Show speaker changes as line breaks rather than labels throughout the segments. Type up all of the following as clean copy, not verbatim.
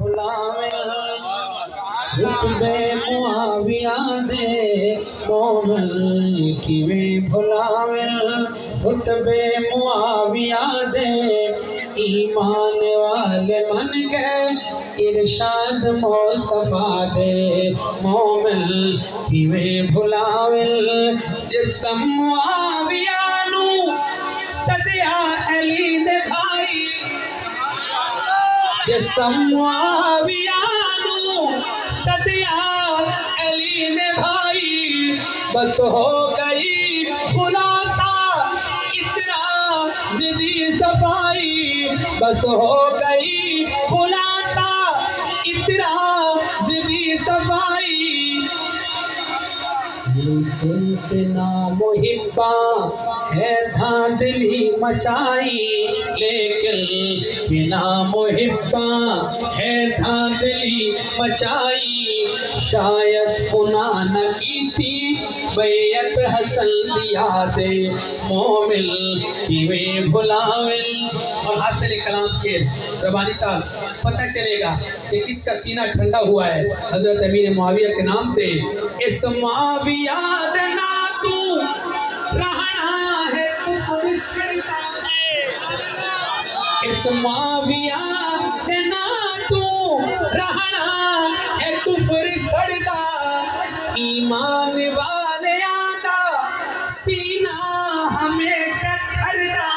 भुलावे रुतबे मुआविया दे मोमिन किवें भुलावे रुतबे मुआविया दे ईमान वाले मन गए इरशाद मुस्तफा दे मोमिन किवें भुलावे जिसम मुआविया नू सदिया अली दे भाई जिसम मुआविया नू सदिया अली ने भाई बस हो गई खुलासा इतना जिदी सफाई बस हो गई खुलासा इतना जिदी सफाई दिल के नाम हिब्बा है धांधली मचाई लेकिन बिना मुहिब्बा है धांधली मचाई शायद पुना न की थी बैयत हसन दिया दे मोमिन किवें भुलावे। और हासिल कलाम शेर रबानी साहब पता चलेगा कि किसका सीना ठंडा हुआ है हजरत अमीर मुआविया के नाम से। इस मुआविया ना तू रहना है इस मुआविया ना तू रहना है कुफर सड़दा ईमान वाले आदा सीना हमेशा ठंडा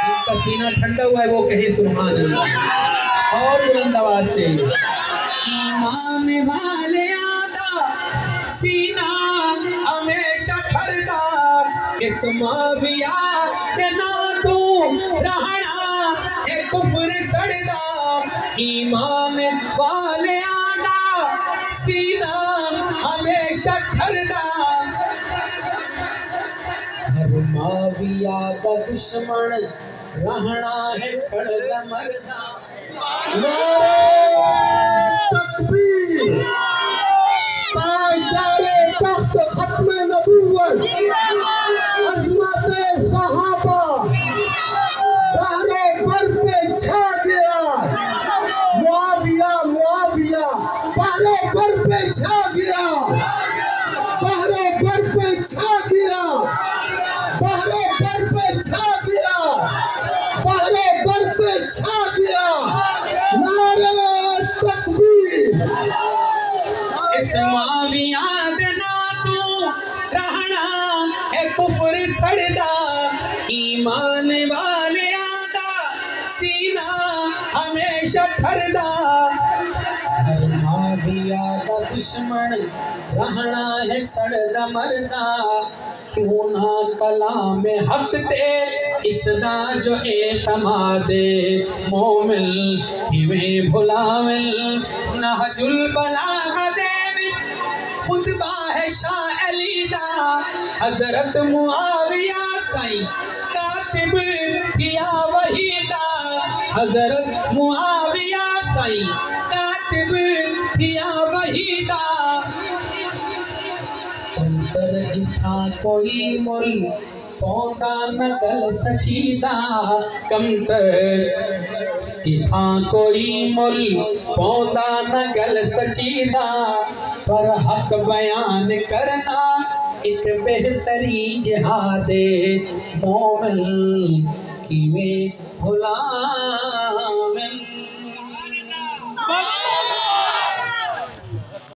उनका सीना ठंडा हुआ है वो कहे सुभान अल्लाह और बुलंद आवाज से ईमान वाले आदा सीना हमेशा ठंडा इस मुआविया ना तू रहना है कुफर सड़दा ईमान वाले आदा सीना हमेशा ठंडा हर मुआविया का दुश्मन रहना है सड़दा मरदा।
तकबीर ताजदारे तख्त खत्म नबूवत अज़मत सहाबा बहरे बर पे छा गया मुआविया मुआविया बहरे बर पे छा गया बहरे बर पे छा गया बहरे बर पे छा गया बहरे बर पे छा गया नारे तकबीर।
इस मुआविया ना तू रहना है कुफर सड़दा ईमान वाले आदा सीना हमेशा ठंडा हर मुआविया का दुश्मन रहना है सड़दा मरदा क्यों ना कलाम हक दे इसदा जो एतमादे मोमिन किवें भुलावे नहजुल बलागा दे खुतबा है शाह अली दा हजरत मुआविया साईं कातिब थिया वहीदा हजरत मुआविया साईं कातिब थिया वहीदा कंतर इथा कोई मुल पौधा नगल सचीदा कंतर इथा कोई मुल पौधा नगल सचीदा पर हक बयान करना एक बेहतरी जिहादे मोमिन किवें भुलावे।